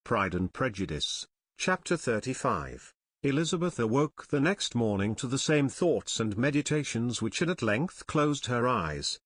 Pride and Prejudice, Chapter 35. Elizabeth awoke the next morning to the same thoughts and meditations which had at length closed her eyes.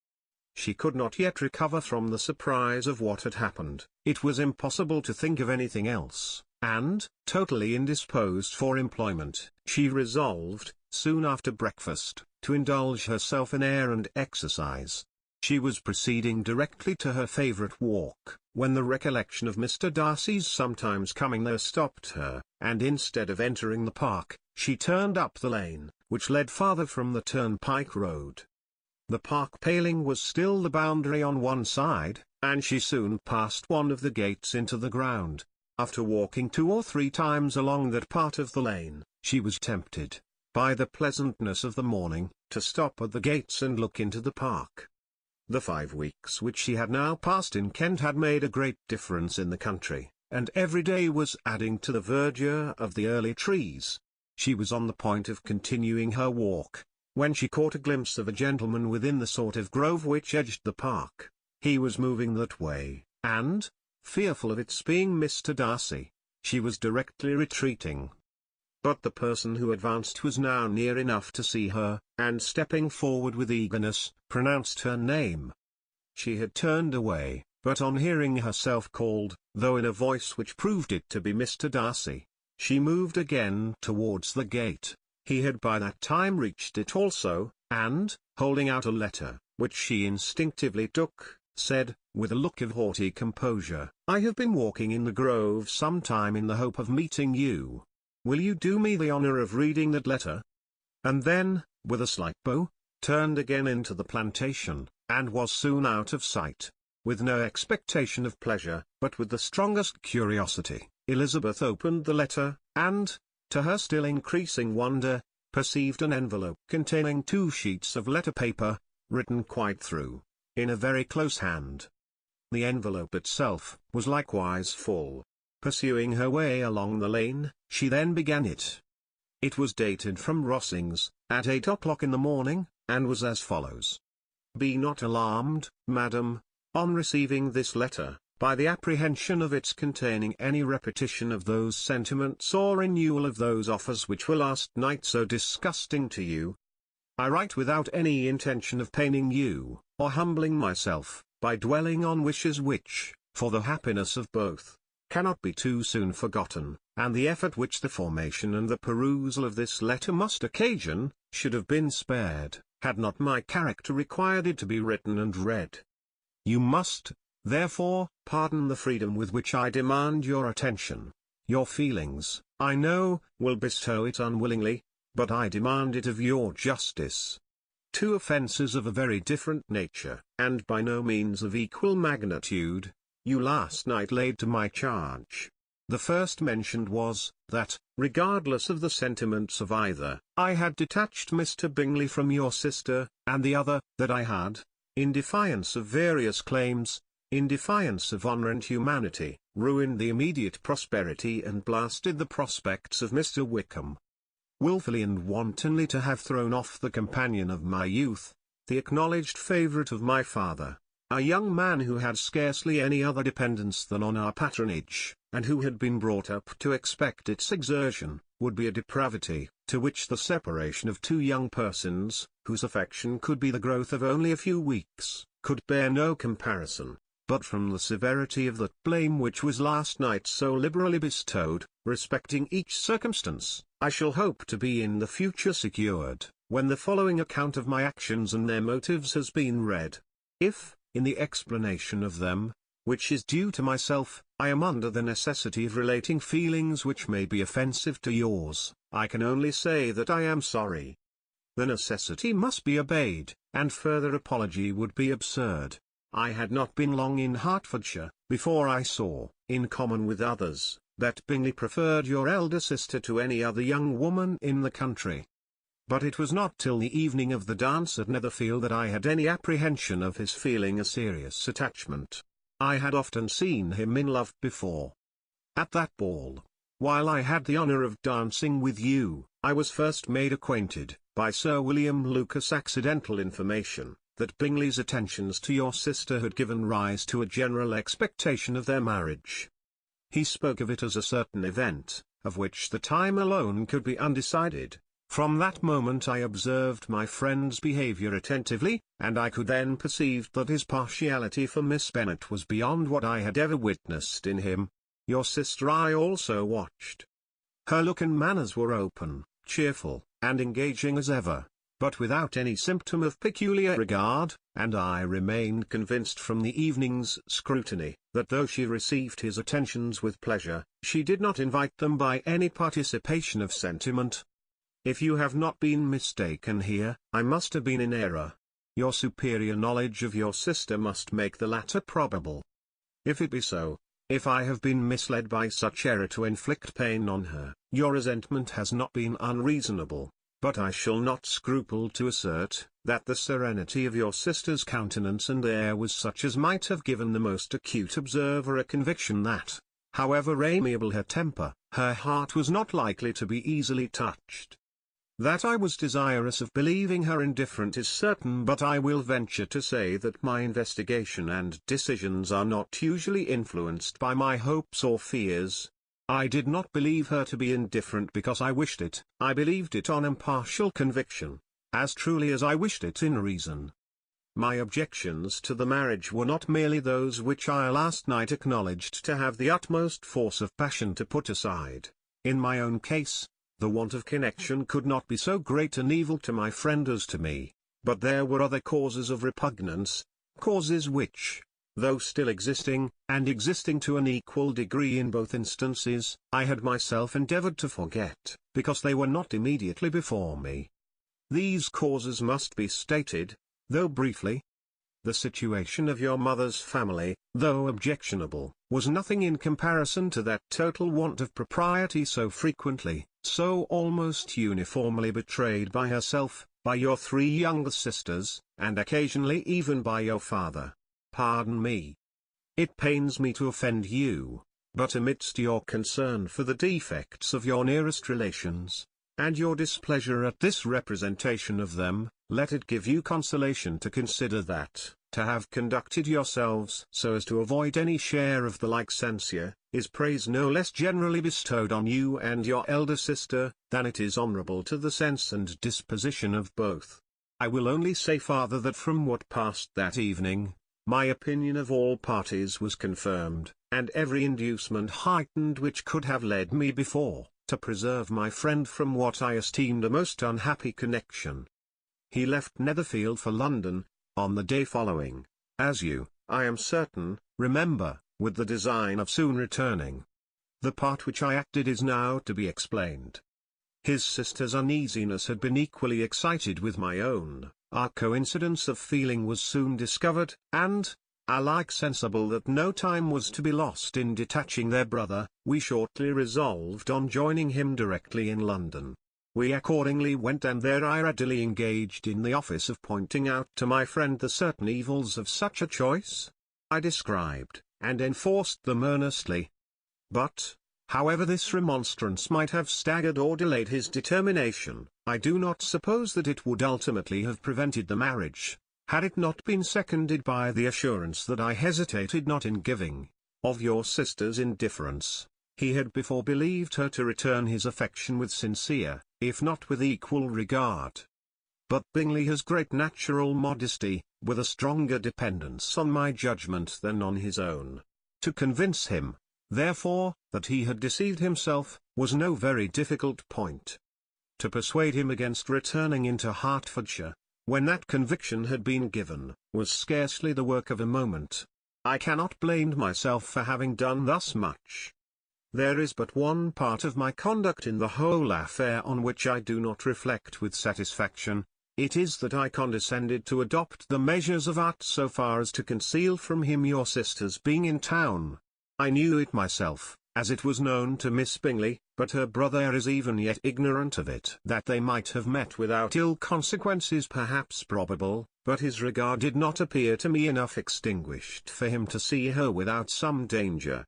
She could not yet recover from the surprise of what had happened. It was impossible to think of anything else, and, totally indisposed for employment, she resolved, soon after breakfast, to indulge herself in air and exercise. She was proceeding directly to her favourite walk, when the recollection of Mr. Darcy's sometimes coming there stopped her, and instead of entering the park, she turned up the lane, which led farther from the turnpike road. The park paling was still the boundary on one side, and she soon passed one of the gates into the ground. After walking 2 or 3 times along that part of the lane, she was tempted, by the pleasantness of the morning, to stop at the gates and look into the park. The 5 weeks which she had now passed in Kent had made a great difference in the country, and every day was adding to the verdure of the early trees. She was on the point of continuing her walk, when she caught a glimpse of a gentleman within the sort of grove which edged the park. He was moving that way, and, fearful of its being Mr. Darcy, she was directly retreating. But the person who advanced was now near enough to see her, and stepping forward with eagerness, pronounced her name. She had turned away, but on hearing herself called, though in a voice which proved it to be Mr. Darcy, she moved again towards the gate. He had by that time reached it also, and, holding out a letter, which she instinctively took, said, with a look of haughty composure, "I have been walking in the grove some time in the hope of meeting you. Will you do me the honour of reading that letter?" And then, with a slight bow, turned again into the plantation, and was soon out of sight. With no expectation of pleasure, but with the strongest curiosity, Elizabeth opened the letter, and, to her still increasing wonder, perceived an envelope containing 2 sheets of letter paper, written quite through, in a very close hand. The envelope itself was likewise full. Pursuing her way along the lane, she then began it. It was dated from Rossings, at 8 o'clock in the morning, and was as follows. "Be not alarmed, madam, on receiving this letter, by the apprehension of its containing any repetition of those sentiments or renewal of those offers which were last night so disgusting to you. I write without any intention of paining you, or humbling myself, by dwelling on wishes which, for the happiness of both, cannot be too soon forgotten, and the effort which the formation and the perusal of this letter must occasion, should have been spared, had not my character required it to be written and read. You must, therefore, pardon the freedom with which I demand your attention. Your feelings, I know, will bestow it unwillingly, but I demand it of your justice. 2 offences of a very different nature, and by no means of equal magnitude, you last night laid to my charge. The first mentioned was, that, regardless of the sentiments of either, I had detached Mr. Bingley from your sister, and the other, that I had, in defiance of various claims, in defiance of honour and humanity, ruined the immediate prosperity and blasted the prospects of Mr. Wickham. Wilfully and wantonly to have thrown off the companion of my youth, the acknowledged favourite of my father, a young man who had scarcely any other dependence than on our patronage, and who had been brought up to expect its exertion, would be a depravity, to which the separation of 2 young persons, whose affection could be the growth of only a few weeks, could bear no comparison. But from the severity of that blame which was last night so liberally bestowed, respecting each circumstance, I shall hope to be in the future secured, when the following account of my actions and their motives has been read. If, in the explanation of them, which is due to myself, I am under the necessity of relating feelings which may be offensive to yours, I can only say that I am sorry. The necessity must be obeyed, and further apology would be absurd. I had not been long in Hertfordshire, before I saw, in common with others, that Bingley preferred your elder sister to any other young woman in the country. But it was not till the evening of the dance at Netherfield that I had any apprehension of his feeling a serious attachment. I had often seen him in love before. At that ball, while I had the honour of dancing with you, I was first made acquainted, by Sir William Lucas' accidental information, that Bingley's attentions to your sister had given rise to a general expectation of their marriage. He spoke of it as a certain event, of which the time alone could be undecided. From that moment I observed my friend's behavior attentively, and I could then perceive that his partiality for Miss Bennet was beyond what I had ever witnessed in him. Your sister I also watched. Her look and manners were open, cheerful, and engaging as ever, but without any symptom of peculiar regard, and I remained convinced from the evening's scrutiny, that though she received his attentions with pleasure, she did not invite them by any participation of sentiment. If you have not been mistaken here, I must have been in error. Your superior knowledge of your sister must make the latter probable. If it be so, if I have been misled by such error to inflict pain on her, your resentment has not been unreasonable, but I shall not scruple to assert, that the serenity of your sister's countenance and air was such as might have given the most acute observer a conviction that, however amiable her temper, her heart was not likely to be easily touched. That I was desirous of believing her indifferent is certain, but I will venture to say that my investigation and decisions are not usually influenced by my hopes or fears. I did not believe her to be indifferent because I wished it, I believed it on impartial conviction, as truly as I wished it in reason. My objections to the marriage were not merely those which I last night acknowledged to have the utmost force of passion to put aside. In my own case, the want of connection could not be so great an evil to my friend as to me, but there were other causes of repugnance, causes which, though still existing, and existing to an equal degree in both instances, I had myself endeavored to forget, because they were not immediately before me. These causes must be stated, though briefly. The situation of your mother's family, though objectionable, was nothing in comparison to that total want of propriety so frequently, so almost uniformly betrayed by herself, by your 3 younger sisters, and occasionally even by your father. Pardon me. It pains me to offend you, but amidst your concern for the defects of your nearest relations, and your displeasure at this representation of them, let it give you consolation to consider that, to have conducted yourselves so as to avoid any share of the like censure, is praise no less generally bestowed on you and your elder sister, than it is honourable to the sense and disposition of both. I will only say farther that from what passed that evening, my opinion of all parties was confirmed, and every inducement heightened which could have led me before, to preserve my friend from what I esteemed a most unhappy connection. He left Netherfield for London, on the day following, as you, I am certain, remember, with the design of soon returning. The part which I acted is now to be explained. His sister's uneasiness had been equally excited with my own. Our coincidence of feeling was soon discovered, and, alike sensible that no time was to be lost in detaching their brother, we shortly resolved on joining him directly in London. We accordingly went, and there I readily engaged in the office of pointing out to my friend the certain evils of such a choice. I described, and enforced them earnestly. But, however this remonstrance might have staggered or delayed his determination, I do not suppose that it would ultimately have prevented the marriage, had it not been seconded by the assurance that I hesitated not in giving, of your sister's indifference. He had before believed her to return his affection with sincere, if not with equal regard. But Bingley has great natural modesty, with a stronger dependence on my judgment than on his own. To convince him, therefore, that he had deceived himself, was no very difficult point. To persuade him against returning into Hertfordshire, when that conviction had been given, was scarcely the work of a moment. I cannot blame myself for having done thus much. There is but one part of my conduct in the whole affair on which I do not reflect with satisfaction. It is that I condescended to adopt the measures of art so far as to conceal from him your sister's being in town. I knew it myself, as it was known to Miss Bingley, but her brother is even yet ignorant of it. That they might have met without ill consequences perhaps probable, but his regard did not appear to me enough extinguished for him to see her without some danger.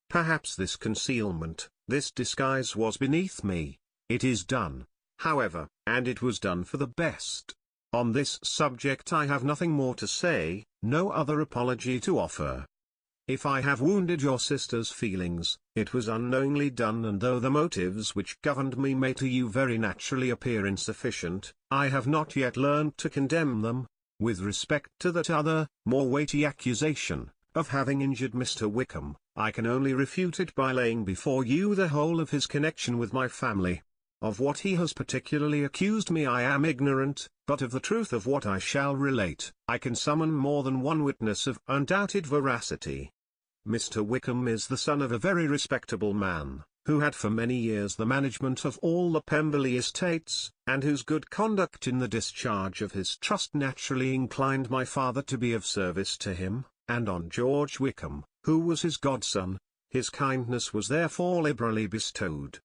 Perhaps this concealment, this disguise was beneath me. It is done, however, and it was done for the best. On this subject I have nothing more to say, no other apology to offer. If I have wounded your sister's feelings, it was unknowingly done, and though the motives which governed me may to you very naturally appear insufficient, I have not yet learned to condemn them. With respect to that other, more weighty accusation, of having injured Mr. Wickham, I can only refute it by laying before you the whole of his connection with my family. Of what he has particularly accused me I am ignorant, but of the truth of what I shall relate, I can summon more than one witness of undoubted veracity. Mr. Wickham is the son of a very respectable man, who had for many years the management of all the Pemberley estates, and whose good conduct in the discharge of his trust naturally inclined my father to be of service to him, and on George Wickham, who was his godson, his kindness was therefore liberally bestowed.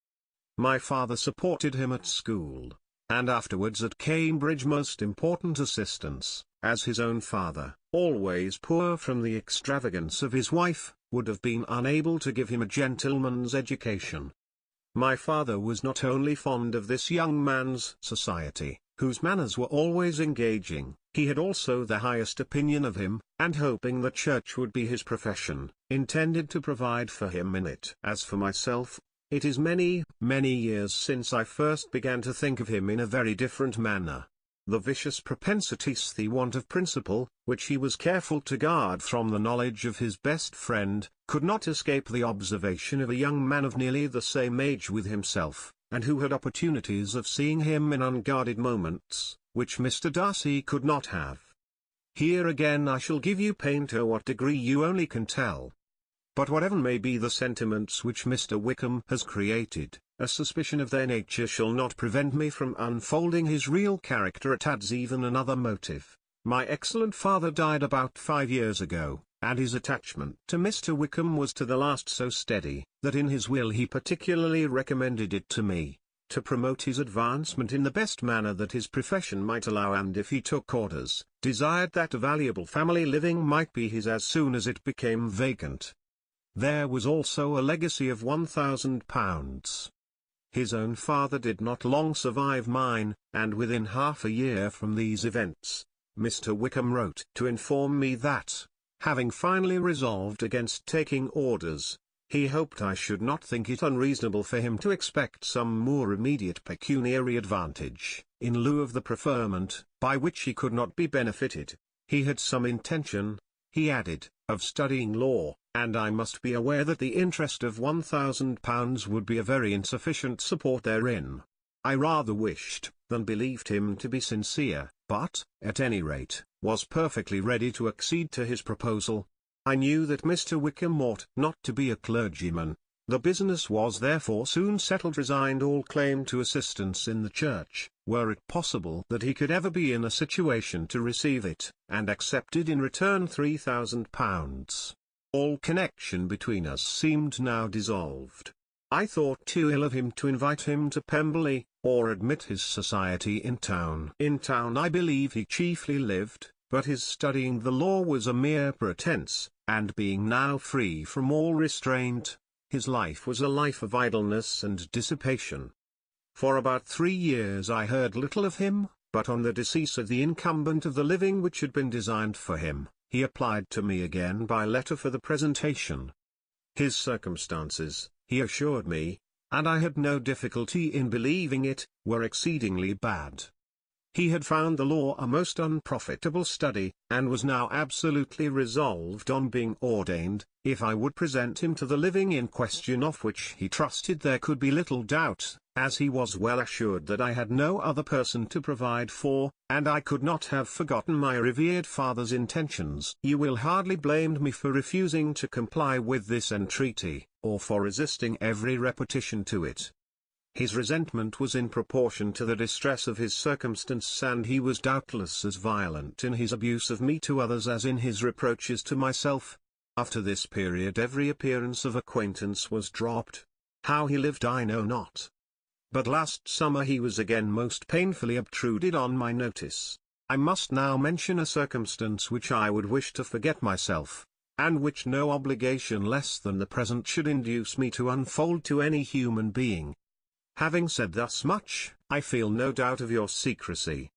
My father supported him at school, and afterwards at Cambridge most important assistance, as his own father, always poor from the extravagance of his wife, would have been unable to give him a gentleman's education. My father was not only fond of this young man's society, whose manners were always engaging, he had also the highest opinion of him, and hoping the church would be his profession, intended to provide for him in it. As for myself, it is many, many years since I first began to think of him in a very different manner. The vicious propensities, the want of principle, which he was careful to guard from the knowledge of his best friend, could not escape the observation of a young man of nearly the same age with himself, and who had opportunities of seeing him in unguarded moments, which Mr. Darcy could not have. Here again I shall give you pain to what degree you only can tell. But whatever may be the sentiments which Mr. Wickham has created, a suspicion of their nature shall not prevent me from unfolding his real character. It adds even another motive. My excellent father died about 5 years ago, and his attachment to Mr. Wickham was to the last so steady, that in his will he particularly recommended it to me, to promote his advancement in the best manner that his profession might allow, and if he took orders, desired that a valuable family living might be his as soon as it became vacant. There was also a legacy of £1,000. His own father did not long survive mine, and within half a year from these events, Mr. Wickham wrote to inform me that, having finally resolved against taking orders, he hoped I should not think it unreasonable for him to expect some more immediate pecuniary advantage, in lieu of the preferment, by which he could not be benefited. He had some intention, he added, of studying law, and I must be aware that the interest of £1,000 would be a very insufficient support therein. I rather wished, than believed him to be sincere, but, at any rate, was perfectly ready to accede to his proposal. I knew that Mr. Wickham ought not to be a clergyman. The business was therefore soon settled, resigned all claim to assistance in the church, were it possible that he could ever be in a situation to receive it, and accepted in return £3,000. All connection between us seemed now dissolved. I thought too ill of him to invite him to Pemberley, or admit his society in town. In town I believe he chiefly lived, but his studying the law was a mere pretence, and being now free from all restraint, his life was a life of idleness and dissipation. For about 3 years I heard little of him, but on the decease of the incumbent of the living which had been designed for him, he applied to me again by letter for the presentation. His circumstances, he assured me, and I had no difficulty in believing it, were exceedingly bad. He had found the law a most unprofitable study, and was now absolutely resolved on being ordained, if I would present him to the living in question, of which he trusted there could be little doubt, as he was well assured that I had no other person to provide for, and I could not have forgotten my revered father's intentions. You will hardly blame me for refusing to comply with this entreaty, or for resisting every repetition to it. His resentment was in proportion to the distress of his circumstance, and he was doubtless as violent in his abuse of me to others as in his reproaches to myself. After this period every appearance of acquaintance was dropped. How he lived I know not. But last summer he was again most painfully obtruded on my notice. I must now mention a circumstance which I would wish to forget myself, and which no obligation less than the present should induce me to unfold to any human being. Having said thus much, I feel no doubt of your secrecy.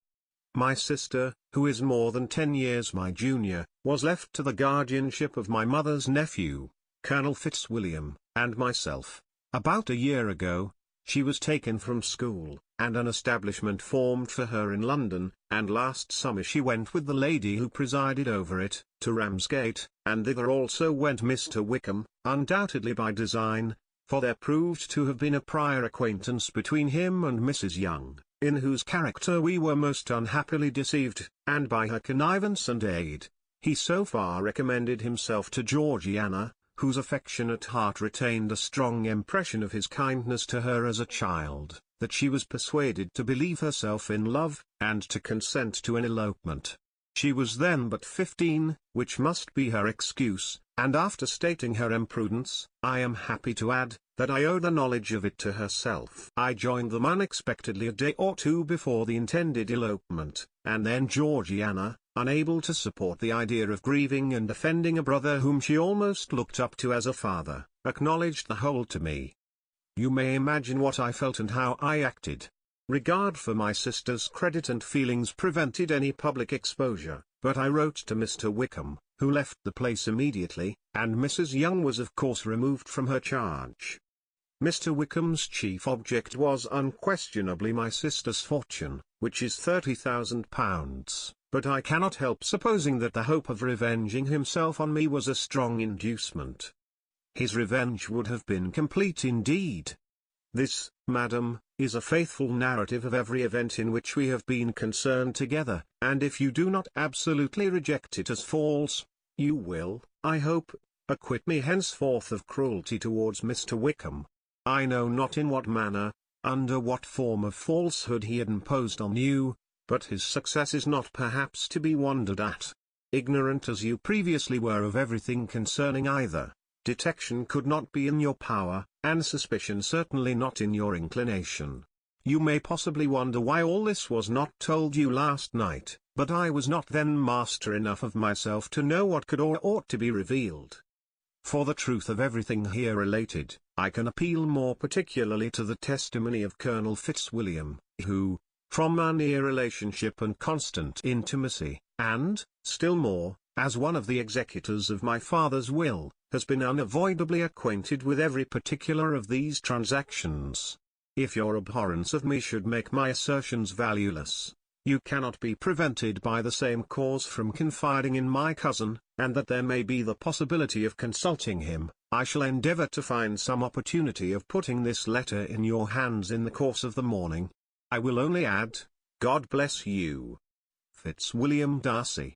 My sister, who is more than 10 years my junior, was left to the guardianship of my mother's nephew, Colonel Fitzwilliam, and myself. About a year ago, she was taken from school, and an establishment formed for her in London, and last summer she went with the lady who presided over it, to Ramsgate, and thither also went Mr. Wickham, undoubtedly by design, for there proved to have been a prior acquaintance between him and Mrs. Young, in whose character we were most unhappily deceived, and by her connivance and aid, he so far recommended himself to Georgiana, whose affectionate heart retained a strong impression of his kindness to her as a child, that she was persuaded to believe herself in love, and to consent to an elopement. She was then but 15, which must be her excuse, and after stating her imprudence, I am happy to add, that I owe the knowledge of it to herself. I joined them unexpectedly a day or two before the intended elopement, and then Georgiana, unable to support the idea of grieving and offending a brother whom she almost looked up to as a father, acknowledged the whole to me. You may imagine what I felt and how I acted. Regard for my sister's credit and feelings prevented any public exposure, but I wrote to Mr. Wickham, who left the place immediately, and Mrs. Young was of course removed from her charge. Mr. Wickham's chief object was unquestionably my sister's fortune, which is £30,000, but I cannot help supposing that the hope of revenging himself on me was a strong inducement. His revenge would have been complete indeed. This, madam, is a faithful narrative of every event in which we have been concerned together, and if you do not absolutely reject it as false, you will, I hope, acquit me henceforth of cruelty towards Mr. Wickham. I know not in what manner, under what form of falsehood he had imposed on you, but his success is not perhaps to be wondered at. Ignorant as you previously were of everything concerning either, detection could not be in your power, and suspicion certainly not in your inclination. You may possibly wonder why all this was not told you last night, but I was not then master enough of myself to know what could or ought to be revealed. For the truth of everything here related, I can appeal more particularly to the testimony of Colonel Fitzwilliam, who, from our near relationship and constant intimacy, and, still more, as one of the executors of my father's will, has been unavoidably acquainted with every particular of these transactions. If your abhorrence of me should make my assertions valueless, you cannot be prevented by the same cause from confiding in my cousin, and that there may be the possibility of consulting him, I shall endeavour to find some opportunity of putting this letter in your hands in the course of the morning. I will only add, God bless you. Fitzwilliam Darcy.